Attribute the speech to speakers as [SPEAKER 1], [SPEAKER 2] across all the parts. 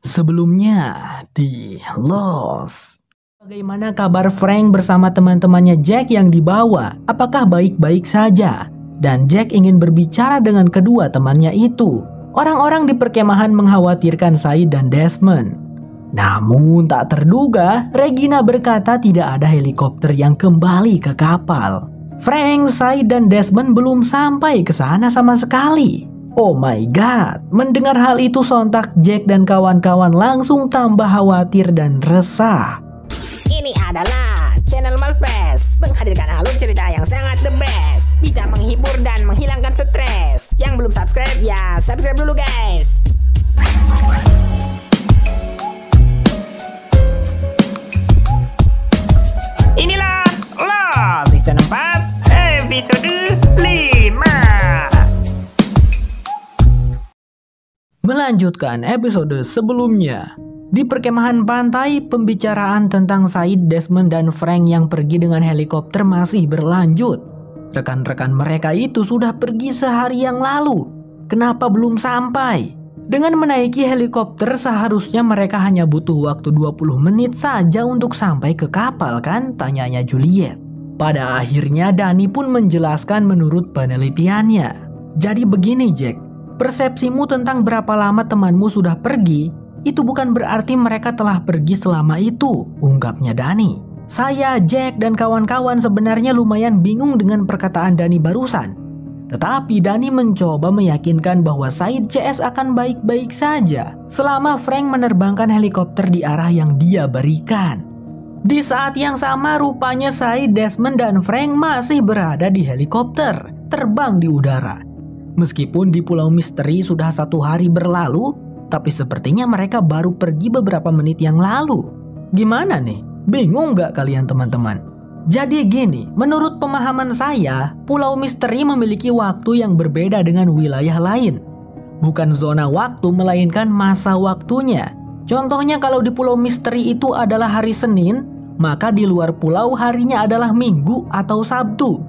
[SPEAKER 1] Sebelumnya di Lost. Bagaimana kabar Frank bersama teman-temannya Jack yang dibawa? Apakah baik-baik saja? Dan Jack ingin berbicara dengan kedua temannya itu. Orang-orang di perkemahan mengkhawatirkan Said dan Desmond. Namun tak terduga, Regina berkata tidak ada helikopter yang kembali ke kapal. Frank, Said, dan Desmond belum sampai ke sana sama sekali. Oh my god, mendengar hal itu sontak Jack dan kawan-kawan langsung tambah khawatir dan resah.
[SPEAKER 2] Ini adalah channel Malfest, menghadirkan alur cerita yang sangat the best, bisa menghibur dan menghilangkan stres. Yang belum subscribe ya subscribe dulu guys. Inilah Lost Season 4 episode 5.
[SPEAKER 1] Melanjutkan episode sebelumnya. Di perkemahan pantai, pembicaraan tentang Said, Desmond, dan Frank yang pergi dengan helikopter masih berlanjut. Rekan-rekan mereka itu sudah pergi sehari yang lalu. Kenapa belum sampai? Dengan menaiki helikopter seharusnya mereka hanya butuh waktu 20 menit saja untuk sampai ke kapal kan? Tanyanya Juliet. Pada akhirnya Dani pun menjelaskan menurut penelitiannya. Jadi begini Jack, persepsimu tentang berapa lama temanmu sudah pergi, itu bukan berarti mereka telah pergi selama itu, ungkapnya Dani. Saya, Jack, dan kawan-kawan sebenarnya lumayan bingung dengan perkataan Dani barusan. Tetapi Dani mencoba meyakinkan bahwa Said CS akan baik-baik saja selama Frank menerbangkan helikopter di arah yang dia berikan. Di saat yang sama rupanya Said, Desmond, dan Frank masih berada di helikopter, terbang di udara. Meskipun di Pulau Misteri sudah 1 hari berlalu, tapi sepertinya mereka baru pergi beberapa menit yang lalu. Gimana nih? Bingung gak kalian teman-teman? Jadi gini, menurut pemahaman saya, Pulau Misteri memiliki waktu yang berbeda dengan wilayah lain. Bukan zona waktu, melainkan masa waktunya. Contohnya kalau di Pulau Misteri itu adalah hari Senin, maka di luar pulau harinya adalah Minggu atau Sabtu.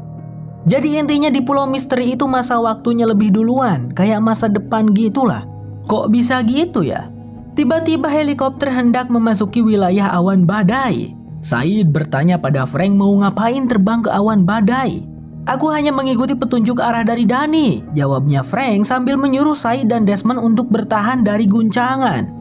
[SPEAKER 1] Jadi intinya di Pulau Misteri itu masa waktunya lebih duluan, kayak masa depan gitulah. Kok bisa gitu ya? Tiba-tiba helikopter hendak memasuki wilayah awan badai. Said bertanya pada Frank mau ngapain terbang ke awan badai. Aku hanya mengikuti petunjuk arah dari Dani, jawabnya Frank sambil menyuruh Said dan Desmond untuk bertahan dari guncangan.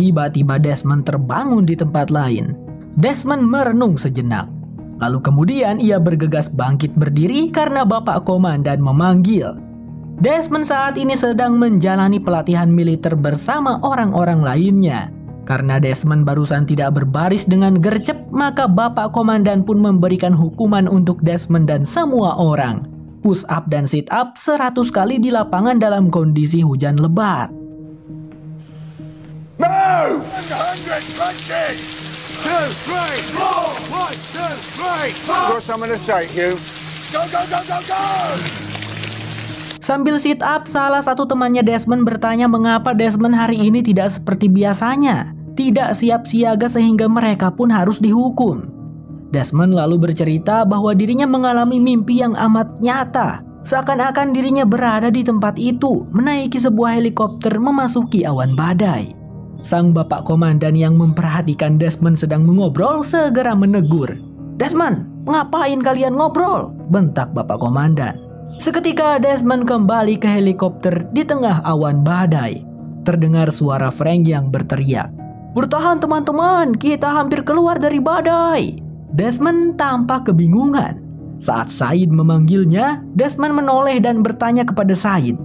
[SPEAKER 1] Tiba-tiba Desmond terbangun di tempat lain. Desmond merenung sejenak. Lalu kemudian ia bergegas bangkit berdiri karena Bapak Komandan memanggil. Desmond saat ini sedang menjalani pelatihan militer bersama orang-orang lainnya. Karena Desmond barusan tidak berbaris dengan gercep, maka Bapak Komandan pun memberikan hukuman untuk Desmond dan semua orang. Push up dan sit up 100 kali di lapangan dalam kondisi hujan lebat.
[SPEAKER 3] Move! 120! 2, 3, 4! 1, 2, 3! Got something to say, Hugh. Go, go, go, go, go!
[SPEAKER 1] Sambil sit up, salah satu temannya Desmond bertanya mengapa Desmond hari ini tidak seperti biasanya. Tidak siap siaga sehingga mereka pun harus dihukum. Desmond lalu bercerita bahwa dirinya mengalami mimpi yang amat nyata. Seakan-akan dirinya berada di tempat itu, menaiki sebuah helikopter memasuki awan badai. Sang Bapak Komandan yang memperhatikan Desmond sedang mengobrol segera menegur. Desmond, ngapain kalian ngobrol? Bentak Bapak Komandan. Seketika Desmond kembali ke helikopter di tengah awan badai. Terdengar suara Frank yang berteriak. Bertahan teman-teman, kita hampir keluar dari badai. Desmond tampak kebingungan. Saat Said memanggilnya, Desmond menoleh dan bertanya kepada Said.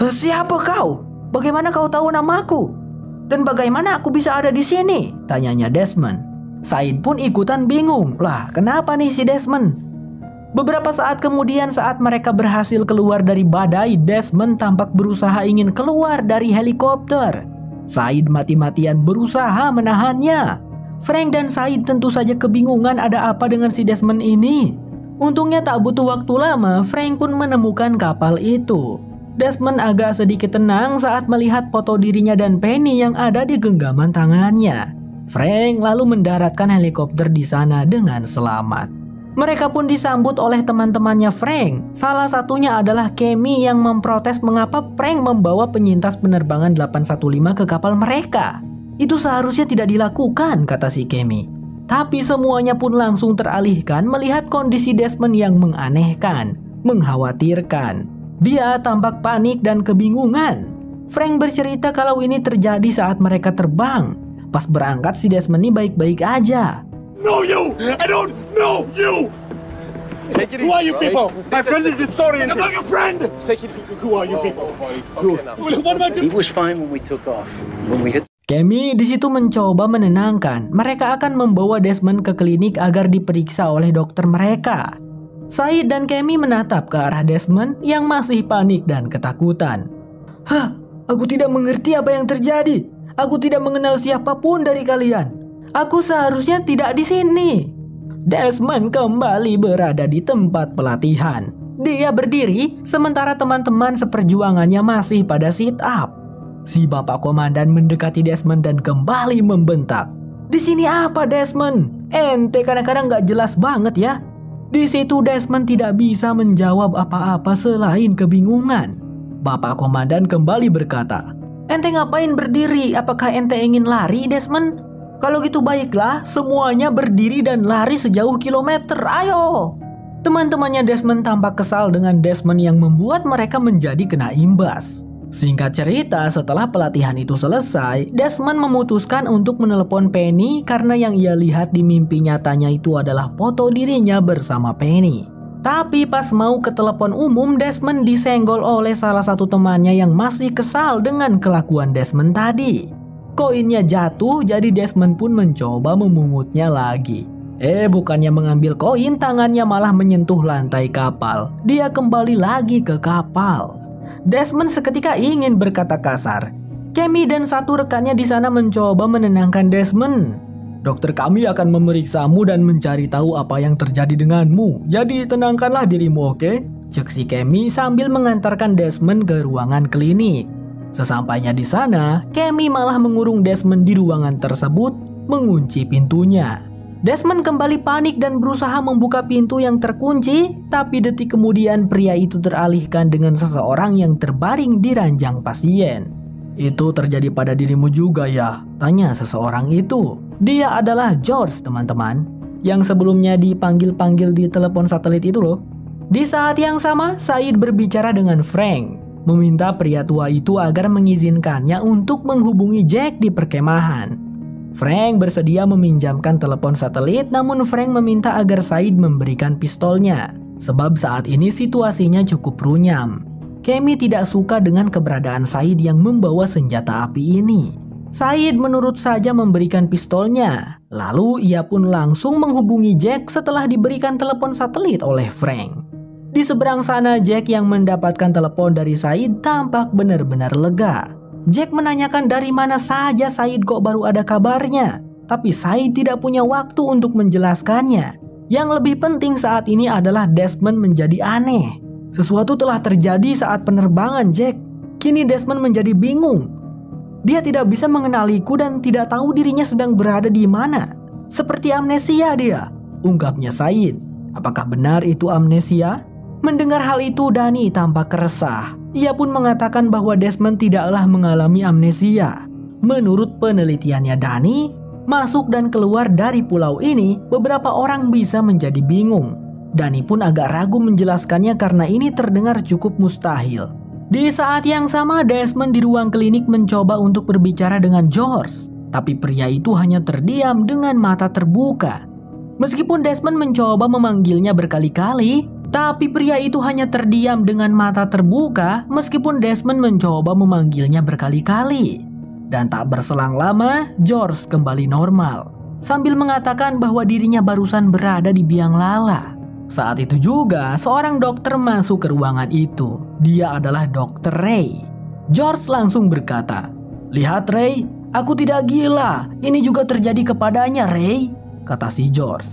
[SPEAKER 1] Siapa kau? Bagaimana kau tahu namaku? Dan bagaimana aku bisa ada di sini? Tanyanya Desmond. Said pun ikutan bingung. Lah, kenapa nih si Desmond? Beberapa saat kemudian saat mereka berhasil keluar dari badai, Desmond tampak berusaha ingin keluar dari helikopter. Said mati-matian berusaha menahannya. Frank dan Said tentu saja kebingungan ada apa dengan si Desmond ini. Untungnya tak butuh waktu lama, Frank pun menemukan kapal itu. Desmond agak sedikit tenang saat melihat foto dirinya dan Penny yang ada di genggaman tangannya. Frank lalu mendaratkan helikopter di sana dengan selamat. Mereka pun disambut oleh teman-temannya Frank. Salah satunya adalah Kemi yang memprotes mengapa Frank membawa penyintas penerbangan 815 ke kapal mereka. Itu seharusnya tidak dilakukan, kata si Kemi. Tapi semuanya pun langsung teralihkan melihat kondisi Desmond yang menganehkan, mengkhawatirkan. Dia tampak panik dan kebingungan. Frank bercerita kalau ini terjadi saat mereka terbang. Pas berangkat si Desmond ini baik-baik aja.
[SPEAKER 3] No, you! I don't know you!
[SPEAKER 4] Take it easy.
[SPEAKER 3] Who are you people? My friend is historian. I'm not your friend!
[SPEAKER 4] Take it easy.
[SPEAKER 3] Who are you people? What about
[SPEAKER 4] He
[SPEAKER 3] you?
[SPEAKER 4] was fine when we took off. When we hit
[SPEAKER 1] Kemi di situ mencoba menenangkan. Mereka akan membawa Desmond ke klinik agar diperiksa oleh dokter mereka. Said dan Kemi menatap ke arah Desmond yang masih panik dan ketakutan. Hah, aku tidak mengerti apa yang terjadi. Aku tidak mengenal siapapun dari kalian. Aku seharusnya tidak di sini. Desmond kembali berada di tempat pelatihan. Dia berdiri sementara teman-teman seperjuangannya masih pada sit up. Si bapak komandan mendekati Desmond dan kembali membentak. Di sini apa Desmond? Ente kadang-kadang gak jelas banget ya. Di situ Desmond tidak bisa menjawab apa-apa selain kebingungan. Bapak komandan kembali berkata, ente ngapain berdiri? Apakah ente ingin lari Desmond? Kalau gitu baiklah, semuanya berdiri dan lari sejauh kilometer. Ayo! Teman-temannya Desmond tampak kesal dengan Desmond yang membuat mereka menjadi kena imbas. Singkat cerita, setelah pelatihan itu selesai, Desmond memutuskan untuk menelepon Penny karena yang ia lihat di mimpi nyatanya itu adalah foto dirinya bersama Penny. Tapi pas mau ke telepon umum, Desmond disenggol oleh salah satu temannya yang masih kesal dengan kelakuan Desmond tadi. Koinnya jatuh, jadi Desmond pun mencoba memungutnya lagi. Bukannya mengambil koin, tangannya malah menyentuh lantai kapal. Dia kembali lagi ke kapal. Desmond seketika ingin berkata kasar. Kemi dan satu rekannya di sana mencoba menenangkan Desmond. Dokter kami akan memeriksamu dan mencari tahu apa yang terjadi denganmu. Jadi tenangkanlah dirimu, oke? Cek si Kemi sambil mengantarkan Desmond ke ruangan klinik. Sesampainya di sana, Kemi malah mengurung Desmond di ruangan tersebut, mengunci pintunya. Desmond kembali panik dan berusaha membuka pintu yang terkunci, tapi detik kemudian pria itu teralihkan dengan seseorang yang terbaring di ranjang pasien. Itu terjadi pada dirimu juga ya? Tanya seseorang itu. Dia adalah George, teman-teman, yang sebelumnya dipanggil-panggil di telepon satelit itu loh. Di saat yang sama, Said berbicara dengan Frank, meminta pria tua itu agar mengizinkannya untuk menghubungi Jack di perkemahan. Frank bersedia meminjamkan telepon satelit, namun Frank meminta agar Said memberikan pistolnya, sebab saat ini situasinya cukup runyam. Kemi tidak suka dengan keberadaan Said yang membawa senjata api ini. Said menurut saja memberikan pistolnya, lalu ia pun langsung menghubungi Jack setelah diberikan telepon satelit oleh Frank. Di seberang sana, Jack yang mendapatkan telepon dari Said tampak benar-benar lega. Jack menanyakan dari mana saja Said kok baru ada kabarnya. Tapi Said tidak punya waktu untuk menjelaskannya. Yang lebih penting saat ini adalah Desmond menjadi aneh. Sesuatu telah terjadi saat penerbangan Jack. Kini Desmond menjadi bingung. Dia tidak bisa mengenaliku dan tidak tahu dirinya sedang berada di mana. Seperti amnesia dia, ungkapnya Said. Apakah benar itu amnesia? Mendengar hal itu, Dani tampak resah. Ia pun mengatakan bahwa Desmond tidaklah mengalami amnesia. Menurut penelitiannya Dani, masuk dan keluar dari pulau ini, beberapa orang bisa menjadi bingung. Dani pun agak ragu menjelaskannya karena ini terdengar cukup mustahil. Di saat yang sama, Desmond di ruang klinik mencoba untuk berbicara dengan George. Tapi pria itu hanya terdiam dengan mata terbuka. Meskipun Desmond mencoba memanggilnya berkali-kali, tapi pria itu hanya terdiam dengan mata terbuka meskipun Desmond mencoba memanggilnya berkali-kali. Dan tak berselang lama, George kembali normal, sambil mengatakan bahwa dirinya barusan berada di biang lala. Saat itu juga, seorang dokter masuk ke ruangan itu. Dia adalah Dr. Ray. George langsung berkata, "Lihat Ray, aku tidak gila. Ini juga terjadi kepadanya Ray," kata si George.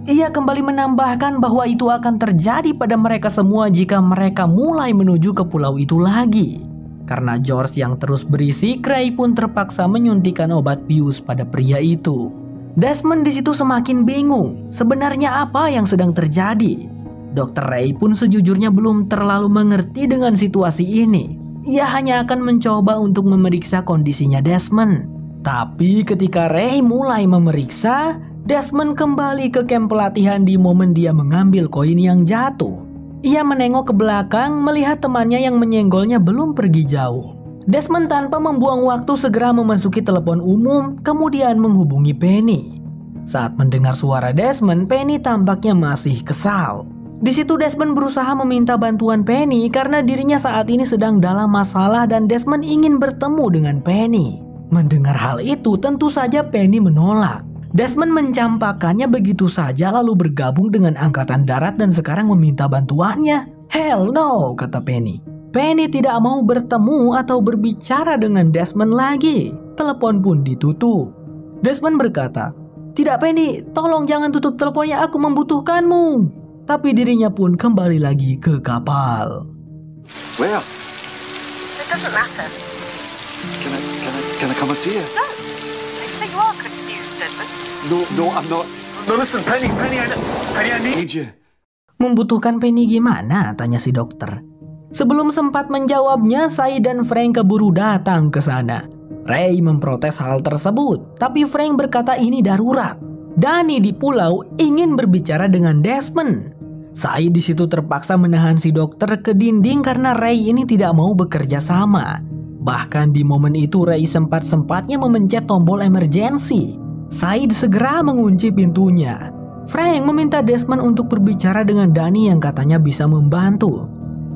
[SPEAKER 1] Ia kembali menambahkan bahwa itu akan terjadi pada mereka semua jika mereka mulai menuju ke pulau itu lagi. Karena George yang terus berisik, Ray pun terpaksa menyuntikkan obat bius pada pria itu. Desmond di situ semakin bingung, sebenarnya apa yang sedang terjadi. Dr. Ray pun sejujurnya belum terlalu mengerti dengan situasi ini. Ia hanya akan mencoba untuk memeriksa kondisinya Desmond. Tapi ketika Ray mulai memeriksa, Desmond kembali ke kamp pelatihan di momen dia mengambil koin yang jatuh. Ia menengok ke belakang melihat temannya yang menyenggolnya belum pergi jauh. Desmond tanpa membuang waktu segera memasuki telepon umum kemudian menghubungi Penny. Saat mendengar suara Desmond, Penny tampaknya masih kesal. Di situ Desmond berusaha meminta bantuan Penny karena dirinya saat ini sedang dalam masalah dan Desmond ingin bertemu dengan Penny. Mendengar hal itu tentu saja Penny menolak. Desmond mencampakkannya begitu saja lalu bergabung dengan Angkatan Darat dan sekarang meminta bantuannya. Hell no, kata Penny. Penny tidak mau bertemu atau berbicara dengan Desmond lagi. Telepon pun ditutup. Desmond berkata, "Tidak Penny, tolong jangan tutup teleponnya, aku membutuhkanmu." Tapi dirinya pun kembali lagi ke kapal.
[SPEAKER 3] Where?
[SPEAKER 5] It doesn't matter.
[SPEAKER 3] Can I come and see you?
[SPEAKER 5] No. You are confused, Desmond.
[SPEAKER 3] No, I'm not. No, listen, Penny, I need you.
[SPEAKER 1] Membutuhkan Penny gimana? Tanya si dokter. Sebelum sempat menjawabnya, Sai dan Frank keburu datang ke sana. Ray memprotes hal tersebut, tapi Frank berkata ini darurat. Danny di pulau ingin berbicara dengan Desmond. Sai di situ terpaksa menahan si dokter ke dinding karena Ray ini tidak mau bekerja sama. Bahkan di momen itu Ray sempat-sempatnya memencet tombol emergency. Said segera mengunci pintunya. Frank meminta Desmond untuk berbicara dengan Danny yang katanya bisa membantu.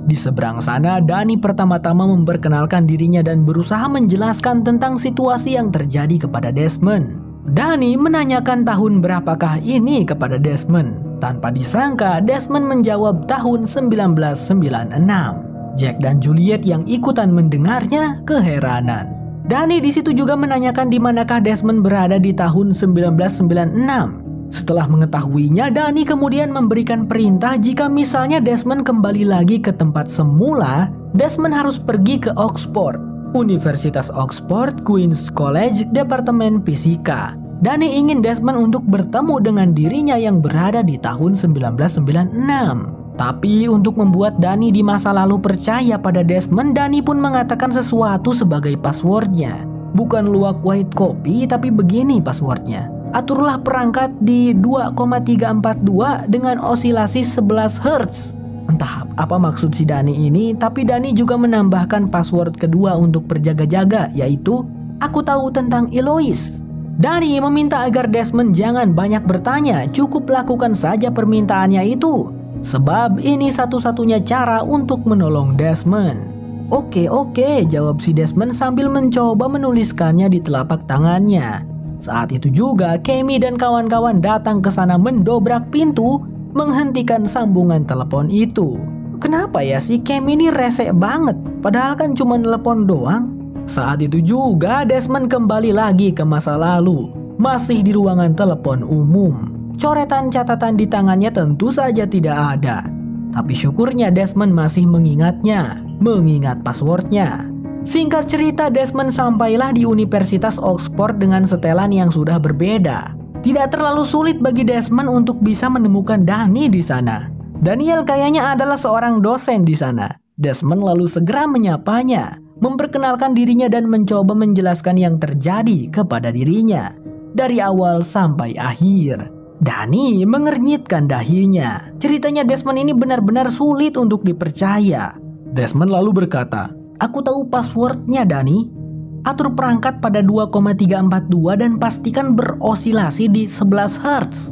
[SPEAKER 1] Di seberang sana, Danny pertama-tama memperkenalkan dirinya dan berusaha menjelaskan tentang situasi yang terjadi kepada Desmond. Danny menanyakan tahun berapakah ini kepada Desmond. Tanpa disangka, Desmond menjawab tahun 1996. Jack dan Juliet yang ikutan mendengarnya keheranan. Danny di situ juga menanyakan di manakah Desmond berada di tahun 1996. Setelah mengetahuinya, Danny kemudian memberikan perintah jika misalnya Desmond kembali lagi ke tempat semula, Desmond harus pergi ke Oxford, Universitas Oxford, Queen's College, Departemen Fisika. Danny ingin Desmond untuk bertemu dengan dirinya yang berada di tahun 1996. Tapi untuk membuat Danny di masa lalu percaya pada Desmond, Danny pun mengatakan sesuatu sebagai passwordnya. Bukan luak white copy, tapi begini passwordnya. Aturlah perangkat di 2,342 dengan osilasi 11 Hz. Entah apa maksud si Danny ini, tapi Danny juga menambahkan password kedua untuk berjaga-jaga, yaitu aku tahu tentang Eloise. Danny meminta agar Desmond jangan banyak bertanya, cukup lakukan saja permintaannya itu. Sebab ini satu-satunya cara untuk menolong Desmond. Oke, jawab si Desmond sambil mencoba menuliskannya di telapak tangannya. Saat itu juga Cammy dan kawan-kawan datang ke sana mendobrak pintu, menghentikan sambungan telepon itu. Kenapa ya si Cammy ini resek banget, padahal kan cuma telepon doang. Saat itu juga Desmond kembali lagi ke masa lalu, masih di ruangan telepon umum. Coretan catatan di tangannya tentu saja tidak ada. Tapi syukurnya Desmond masih mengingatnya, mengingat passwordnya. Singkat cerita, Desmond sampailah di Universitas Oxford dengan setelan yang sudah berbeda. Tidak terlalu sulit bagi Desmond untuk bisa menemukan Danny di sana. Daniel kayaknya adalah seorang dosen di sana. Desmond lalu segera menyapanya, memperkenalkan dirinya dan mencoba menjelaskan yang terjadi kepada dirinya dari awal sampai akhir. Danny mengernyitkan dahinya. Ceritanya Desmond ini benar-benar sulit untuk dipercaya. Desmond lalu berkata, aku tahu passwordnya Danny. Atur perangkat pada 2,342 dan pastikan berosilasi di 11 Hz.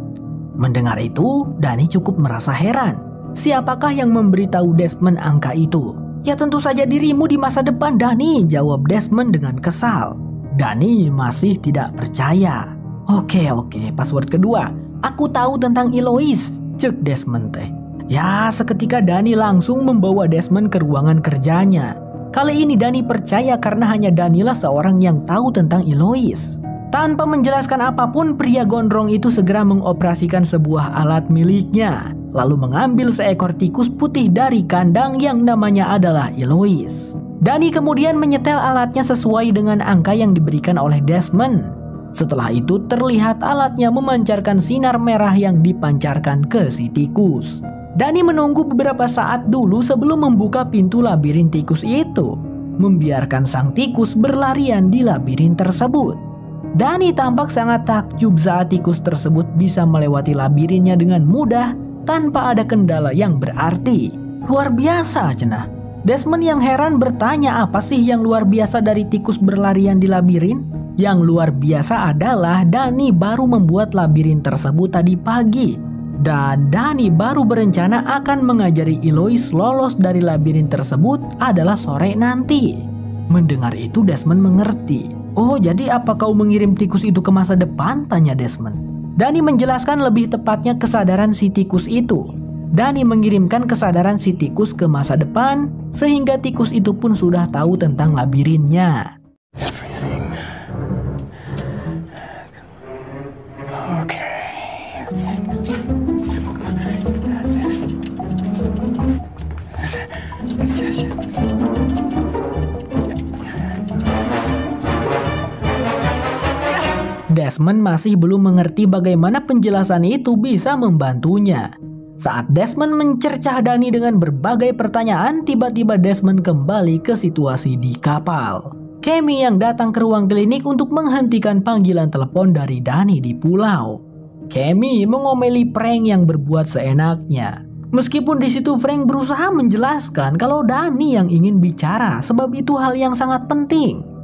[SPEAKER 1] Mendengar itu, Danny cukup merasa heran. Siapakah yang memberitahu Desmond angka itu? Ya tentu saja dirimu di masa depan Danny, jawab Desmond dengan kesal. Danny masih tidak percaya. Oke, password kedua. Aku tahu tentang Eloise, cek Desmond teh. Ya, seketika Danny langsung membawa Desmond ke ruangan kerjanya. Kali ini Danny percaya karena hanya Danny lah seorang yang tahu tentang Eloise. Tanpa menjelaskan apapun, pria gondrong itu segera mengoperasikan sebuah alat miliknya, lalu mengambil seekor tikus putih dari kandang yang namanya adalah Eloise. Danny kemudian menyetel alatnya sesuai dengan angka yang diberikan oleh Desmond. Setelah itu terlihat alatnya memancarkan sinar merah yang dipancarkan ke si tikus. Danny menunggu beberapa saat dulu sebelum membuka pintu labirin tikus itu, membiarkan sang tikus berlarian di labirin tersebut. Danny tampak sangat takjub saat tikus tersebut bisa melewati labirinnya dengan mudah tanpa ada kendala yang berarti. Luar biasa, cenah. Desmond yang heran bertanya apa sih yang luar biasa dari tikus berlarian di labirin? Yang luar biasa adalah Danny baru membuat labirin tersebut tadi pagi. Dan Danny baru berencana akan mengajari Eloise lolos dari labirin tersebut adalah sore nanti. Mendengar itu Desmond mengerti. Oh, jadi apa kau mengirim tikus itu ke masa depan? Tanya Desmond. Danny menjelaskan lebih tepatnya kesadaran si tikus itu. Danny mengirimkan kesadaran si tikus ke masa depan sehingga tikus itu pun sudah tahu tentang labirinnya. Desmond masih belum mengerti bagaimana penjelasan itu bisa membantunya. Saat Desmond mencercah Danny dengan berbagai pertanyaan, tiba-tiba Desmond kembali ke situasi di kapal. Cammy yang datang ke ruang klinik untuk menghentikan panggilan telepon dari Danny di pulau. Cammy mengomeli Frank yang berbuat seenaknya. Meskipun di situ Frank berusaha menjelaskan kalau Danny yang ingin bicara sebab itu hal yang sangat penting.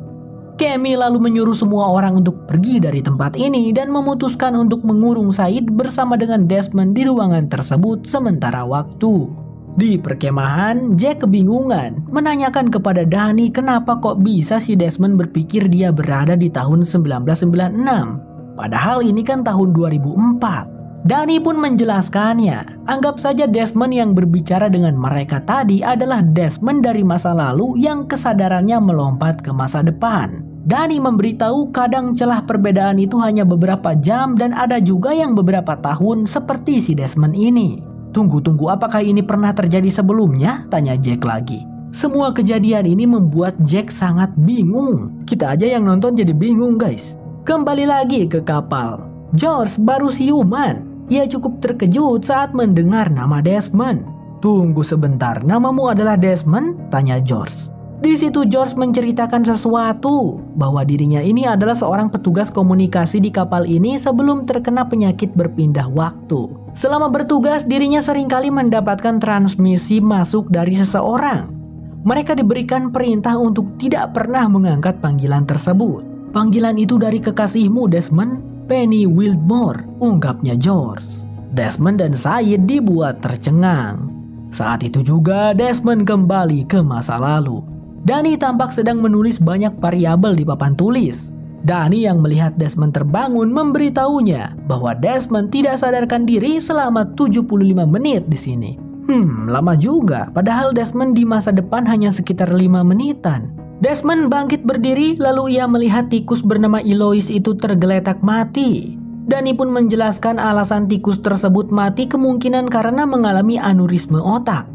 [SPEAKER 1] Cammy lalu menyuruh semua orang untuk pergi dari tempat ini dan memutuskan untuk mengurung Said bersama dengan Desmond di ruangan tersebut sementara waktu. Di perkemahan, Jack kebingungan menanyakan kepada Danny kenapa kok bisa si Desmond berpikir dia berada di tahun 1996. Padahal ini kan tahun 2004. Danny pun menjelaskannya. Anggap saja Desmond yang berbicara dengan mereka tadi adalah Desmond dari masa lalu yang kesadarannya melompat ke masa depan. Danny memberitahu kadang celah perbedaan itu hanya beberapa jam dan ada juga yang beberapa tahun seperti si Desmond ini. Tunggu, apakah ini pernah terjadi sebelumnya? Tanya Jack lagi. Semua kejadian ini membuat Jack sangat bingung. Kita aja yang nonton jadi bingung, guys. Kembali lagi ke kapal. George baru siuman. Ia cukup terkejut saat mendengar nama Desmond. Tunggu sebentar, namamu adalah Desmond? Tanya George. Di situ George menceritakan sesuatu, bahwa dirinya ini adalah seorang petugas komunikasi di kapal ini sebelum terkena penyakit berpindah waktu. Selama bertugas, dirinya seringkali mendapatkan transmisi masuk dari seseorang. Mereka diberikan perintah untuk tidak pernah mengangkat panggilan tersebut. Panggilan itu dari kekasihmu, Desmond. Penny Wildmore, ungkapnya George. Desmond dan Said dibuat tercengang. Saat itu juga Desmond kembali ke masa lalu. Danny tampak sedang menulis banyak variabel di papan tulis. Danny yang melihat Desmond terbangun memberitahunya bahwa Desmond tidak sadarkan diri selama 75 menit di sini. Lama juga, padahal Desmond di masa depan hanya sekitar 5 menitan. Desmond bangkit berdiri lalu ia melihat tikus bernama Eloise itu tergeletak mati. Danny pun menjelaskan alasan tikus tersebut mati kemungkinan karena mengalami aneurisme otak.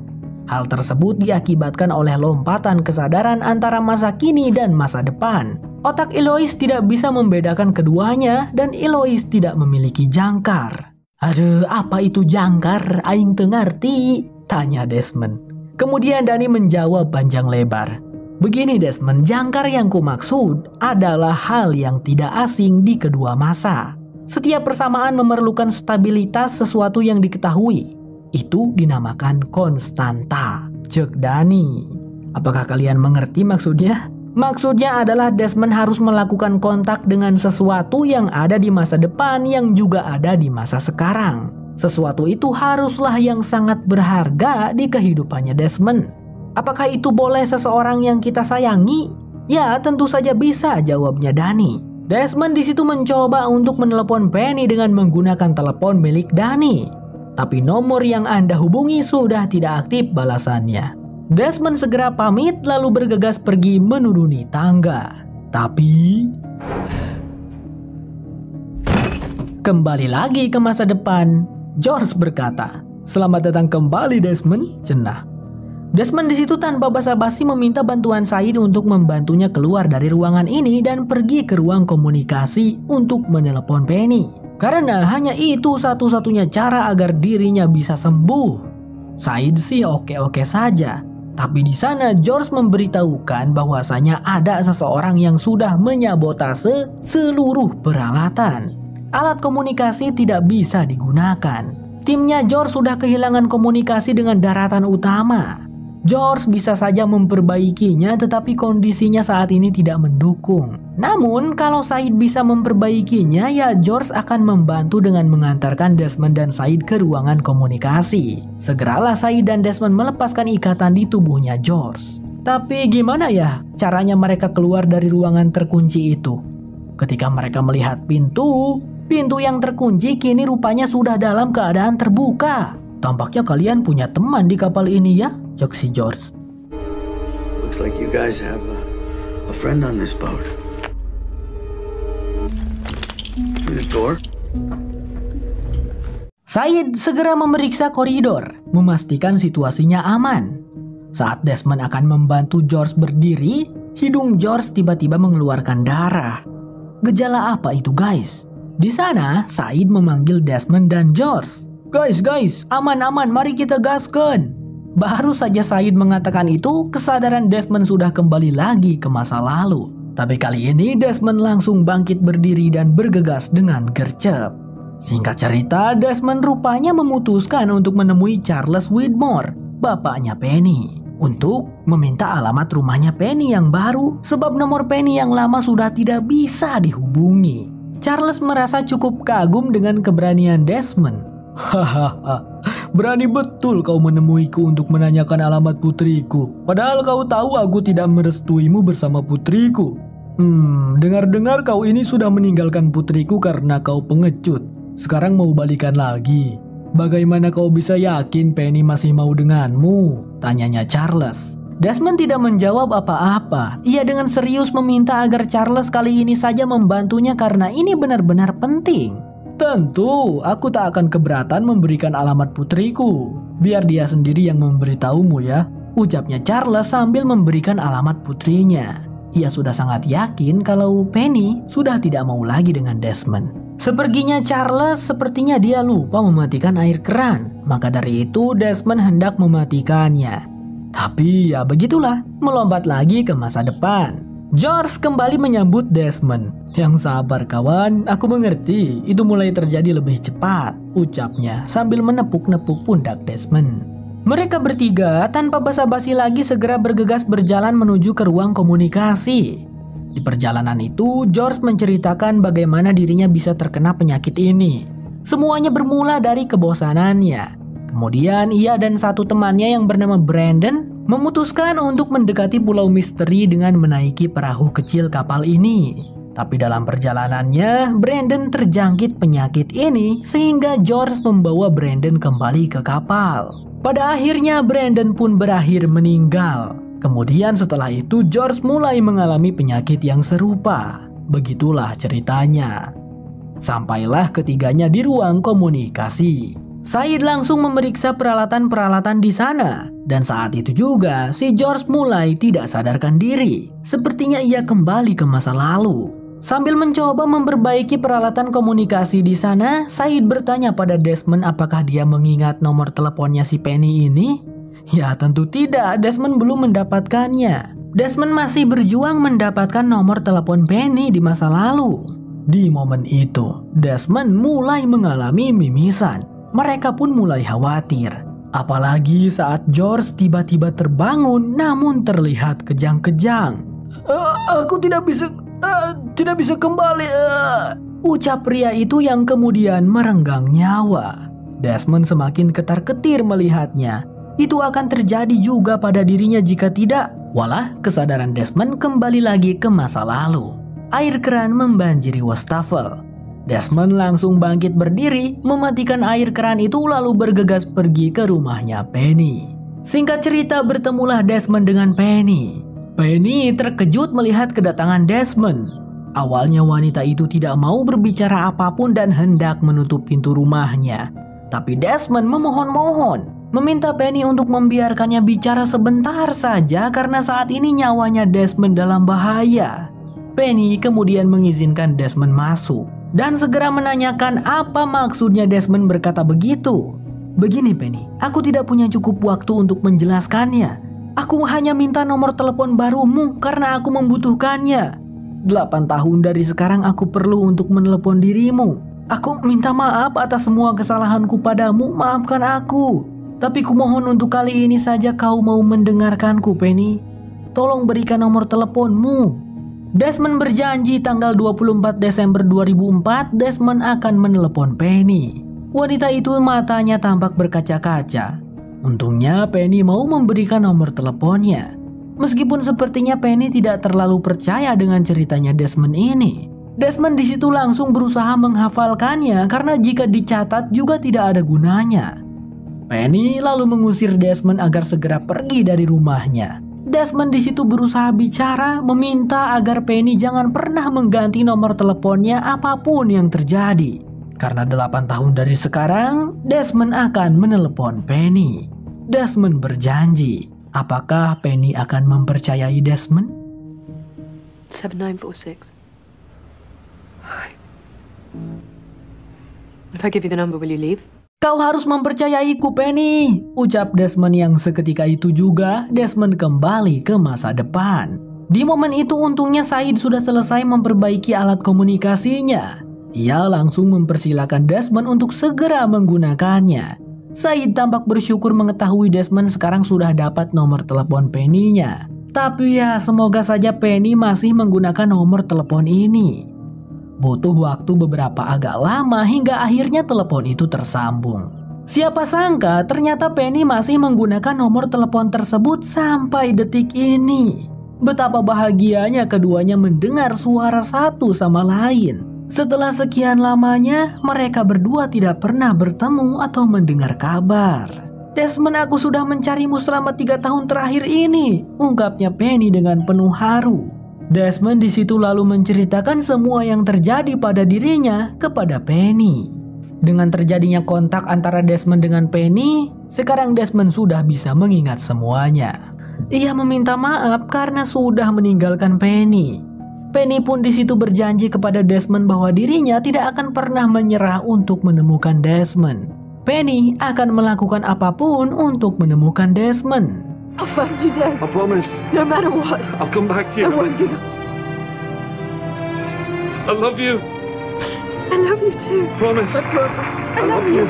[SPEAKER 1] Hal tersebut diakibatkan oleh lompatan kesadaran antara masa kini dan masa depan. Otak Eloise tidak bisa membedakan keduanya dan Eloise tidak memiliki jangkar. Aduh, apa itu jangkar? Aing teu ngarti, tanya Desmond. Kemudian Danny menjawab panjang lebar. Begini Desmond, jangkar yang kumaksud adalah hal yang tidak asing di kedua masa. Setiap persamaan memerlukan stabilitas sesuatu yang diketahui. Itu dinamakan konstanta, cek Danny. Apakah kalian mengerti maksudnya? Maksudnya adalah Desmond harus melakukan kontak dengan sesuatu yang ada di masa depan yang juga ada di masa sekarang. Sesuatu itu haruslah yang sangat berharga di kehidupannya Desmond. Apakah itu boleh seseorang yang kita sayangi? Ya, tentu saja bisa, jawabnya Danny. Desmond di situ mencoba untuk menelepon Penny dengan menggunakan telepon milik Danny. Tapi nomor yang Anda hubungi sudah tidak aktif, balasannya. Desmond segera pamit lalu bergegas pergi menuruni tangga. Tapi... Kembali lagi ke masa depan, George berkata, "Selamat datang kembali Desmond," cenah. Desmond di situ tanpa basa-basi meminta bantuan Said untuk membantunya keluar dari ruangan ini dan pergi ke ruang komunikasi untuk menelepon Penny. Karena hanya itu satu-satunya cara agar dirinya bisa sembuh. Said sih oke-oke saja, tapi di sana George memberitahukan bahwasanya ada seseorang yang sudah menyabotase seluruh peralatan. Alat komunikasi tidak bisa digunakan. Timnya George sudah kehilangan komunikasi dengan daratan utama. George bisa saja memperbaikinya, tetapi kondisinya saat ini tidak mendukung. Namun kalau Said bisa memperbaikinya, ya George akan membantu dengan mengantarkan Desmond dan Said ke ruangan komunikasi. Segeralah Said dan Desmond melepaskan ikatan di tubuhnya George. Tapi gimana ya caranya mereka keluar dari ruangan terkunci itu? Ketika mereka melihat pintu yang terkunci kini rupanya sudah dalam keadaan terbuka. Tampaknya kalian punya teman di kapal ini ya, jok si George.
[SPEAKER 4] Looks like you guys have a friend on this boat. Through the door.
[SPEAKER 1] Said segera memeriksa koridor, memastikan situasinya aman. Saat Desmond akan membantu George berdiri, hidung George tiba-tiba mengeluarkan darah. Gejala apa itu guys? Di sana, Said memanggil Desmond dan George. Guys, aman-aman, mari kita gaskan. Baru saja Said mengatakan itu, kesadaran Desmond sudah kembali lagi ke masa lalu. Tapi kali ini Desmond langsung bangkit berdiri dan bergegas dengan gercep. Singkat cerita, Desmond rupanya memutuskan untuk menemui Charles Widmore, bapaknya Penny, untuk meminta alamat rumahnya Penny yang baru, sebab nomor Penny yang lama sudah tidak bisa dihubungi. Charles merasa cukup kagum dengan keberanian Desmond. Hahaha, berani betul kau menemuiku untuk menanyakan alamat putriku. Padahal kau tahu aku tidak merestuimu bersama putriku. Dengar-dengar kau ini sudah meninggalkan putriku karena kau pengecut. Sekarang mau balikan lagi. Bagaimana kau bisa yakin Penny masih mau denganmu? Tanyanya Charles. Desmond tidak menjawab apa-apa. Ia dengan serius meminta agar Charles kali ini saja membantunya karena ini benar-benar penting. Tentu, aku tak akan keberatan memberikan alamat putriku. Biar dia sendiri yang memberitahumu ya, ucapnya Charles sambil memberikan alamat putrinya. Ia sudah sangat yakin kalau Penny sudah tidak mau lagi dengan Desmond. Seperginya Charles, sepertinya dia lupa mematikan air keran. Maka dari itu Desmond hendak mematikannya. Tapi ya begitulah, melompat lagi ke masa depan. George kembali menyambut Desmond. Yang sabar kawan, aku mengerti, itu mulai terjadi lebih cepat, ucapnya sambil menepuk-nepuk pundak Desmond. Mereka bertiga tanpa basa-basi lagi segera bergegas berjalan menuju ke ruang komunikasi. Di perjalanan itu, George menceritakan bagaimana dirinya bisa terkena penyakit ini. Semuanya bermula dari kebosanannya. Kemudian ia dan satu temannya yang bernama Brandon memutuskan untuk mendekati pulau misteri dengan menaiki perahu kecil kapal ini. Tapi dalam perjalanannya, Brandon terjangkit penyakit ini sehingga George membawa Brandon kembali ke kapal. Pada akhirnya Brandon pun berakhir meninggal. Kemudian setelah itu George mulai mengalami penyakit yang serupa. Begitulah ceritanya. Sampailah ketiganya di ruang komunikasi. Said langsung memeriksa peralatan-peralatan di sana. Dan saat itu juga si George mulai tidak sadarkan diri. Sepertinya ia kembali ke masa lalu. Sambil mencoba memperbaiki peralatan komunikasi di sana, Said bertanya pada Desmond apakah dia mengingat nomor teleponnya si Penny ini. Ya tentu tidak, Desmond belum mendapatkannya. Desmond masih berjuang mendapatkan nomor telepon Penny di masa lalu. Di momen itu, Desmond mulai mengalami mimisan. Mereka pun mulai khawatir. Apalagi saat George tiba-tiba terbangun namun terlihat kejang-kejang. Aku tidak bisa kembali. Ucap pria itu yang kemudian merenggang nyawa. Desmond semakin ketar-ketir melihatnya. Itu akan terjadi juga pada dirinya jika tidak. Walah, kesadaran Desmond kembali lagi ke masa lalu. Air keran membanjiri wastafel. Desmond langsung bangkit berdiri, mematikan air keran itu lalu bergegas pergi ke rumahnya Penny. Singkat cerita bertemulah Desmond dengan Penny. Penny terkejut melihat kedatangan Desmond. Awalnya wanita itu tidak mau berbicara apapun dan hendak menutup pintu rumahnya. Tapi Desmond memohon-mohon, meminta Penny untuk membiarkannya bicara sebentar saja karena saat ini nyawanya Desmond dalam bahaya. Penny kemudian mengizinkan Desmond masuk dan segera menanyakan apa maksudnya Desmond berkata begitu. Begini Penny, aku tidak punya cukup waktu untuk menjelaskannya. Aku hanya minta nomor telepon barumu karena aku membutuhkannya. 8 tahun dari sekarang aku perlu untuk menelepon dirimu. Aku minta maaf atas semua kesalahanku padamu, maafkan aku. Tapi kumohon untuk kali ini saja kau mau mendengarkanku Penny. Tolong berikan nomor teleponmu. Desmond berjanji tanggal 24 Desember 2004 Desmond akan menelepon Penny. Wanita itu matanya tampak berkaca-kaca. Untungnya Penny mau memberikan nomor teleponnya. Meskipun sepertinya Penny tidak terlalu percaya dengan ceritanya Desmond ini. Desmond di situ langsung berusaha menghafalkannya karena jika dicatat juga tidak ada gunanya. Penny lalu mengusir Desmond agar segera pergi dari rumahnya. Desmond di situ berusaha bicara, meminta agar Penny jangan pernah mengganti nomor teleponnya apapun yang terjadi. Karena 8 tahun dari sekarang, Desmond akan menelepon Penny. Desmond berjanji. Apakah Penny akan mempercayai Desmond?
[SPEAKER 6] 7946. If I give you the number, will you leave?
[SPEAKER 1] Kau harus mempercayaiku Penny, ucap Desmond yang seketika itu juga Desmond kembali ke masa depan. Di momen itu untungnya Said sudah selesai memperbaiki alat komunikasinya. Ia langsung mempersilahkan Desmond untuk segera menggunakannya. Said tampak bersyukur mengetahui Desmond sekarang sudah dapat nomor telepon Penny-nya. Tapi ya semoga saja Penny masih menggunakan nomor telepon ini. Butuh waktu beberapa agak lama hingga akhirnya telepon itu tersambung. Siapa sangka ternyata Penny masih menggunakan nomor telepon tersebut sampai detik ini. Betapa bahagianya keduanya mendengar suara satu sama lain. Setelah sekian lamanya, mereka berdua tidak pernah bertemu atau mendengar kabar. Desmond, aku sudah mencarimu selama 3 tahun terakhir ini, ungkapnya Penny dengan penuh haru. Desmond di situ lalu menceritakan semua yang terjadi pada dirinya kepada Penny. Dengan terjadinya kontak antara Desmond dengan Penny, sekarang Desmond sudah bisa mengingat semuanya. Ia meminta maaf karena sudah meninggalkan Penny. Penny pun di situ berjanji kepada Desmond bahwa dirinya tidak akan pernah menyerah untuk menemukan Desmond. Penny akan melakukan apapun untuk menemukan Desmond.
[SPEAKER 6] I'll find you, Dad.
[SPEAKER 3] I promise.
[SPEAKER 6] No matter what.
[SPEAKER 3] I'll come back to you.
[SPEAKER 6] I won't give up.
[SPEAKER 3] I love you.
[SPEAKER 6] I love you too.
[SPEAKER 3] Promise.
[SPEAKER 6] I love you.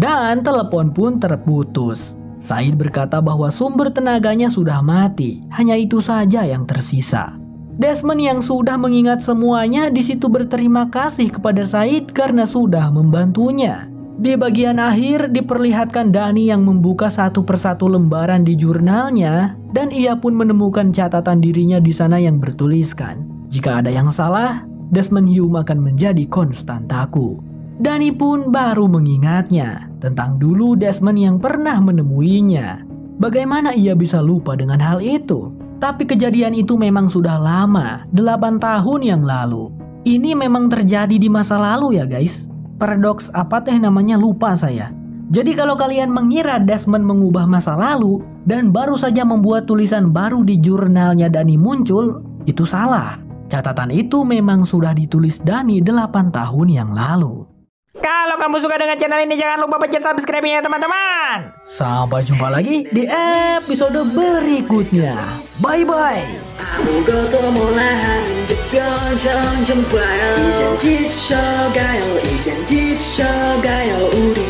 [SPEAKER 1] Dan telepon pun terputus. Said berkata bahwa sumber tenaganya sudah mati, hanya itu saja yang tersisa. Desmond yang sudah mengingat semuanya di situ berterima kasih kepada Said karena sudah membantunya. Di bagian akhir diperlihatkan Dani yang membuka satu persatu lembaran di jurnalnya dan ia pun menemukan catatan dirinya di sana yang bertuliskan, jika ada yang salah, Desmond Hume akan menjadi konstantaku. Dani pun baru mengingatnya tentang dulu Desmond yang pernah menemuinya. Bagaimana ia bisa lupa dengan hal itu? Tapi kejadian itu memang sudah lama, 8 tahun yang lalu. Ini memang terjadi di masa lalu ya guys. Paradoks apa teh namanya lupa saya. Jadi kalau kalian mengira Desmond mengubah masa lalu dan baru saja membuat tulisan baru di jurnalnya Dani muncul, itu salah. Catatan itu memang sudah ditulis Dani 8 tahun yang lalu.
[SPEAKER 2] Kalau kamu suka dengan channel ini, jangan lupa pencet subscribe-nya teman-teman.
[SPEAKER 1] Sampai jumpa lagi di episode berikutnya. Bye-bye.
[SPEAKER 7] 아무것도 몰라 하는 듯변성 정봐요 이젠 지쳐가요 이젠 지쳐가요 우리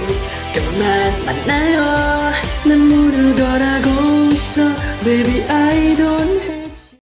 [SPEAKER 7] 그만 만나요 난 문을 걸어가고 있어 Baby I don't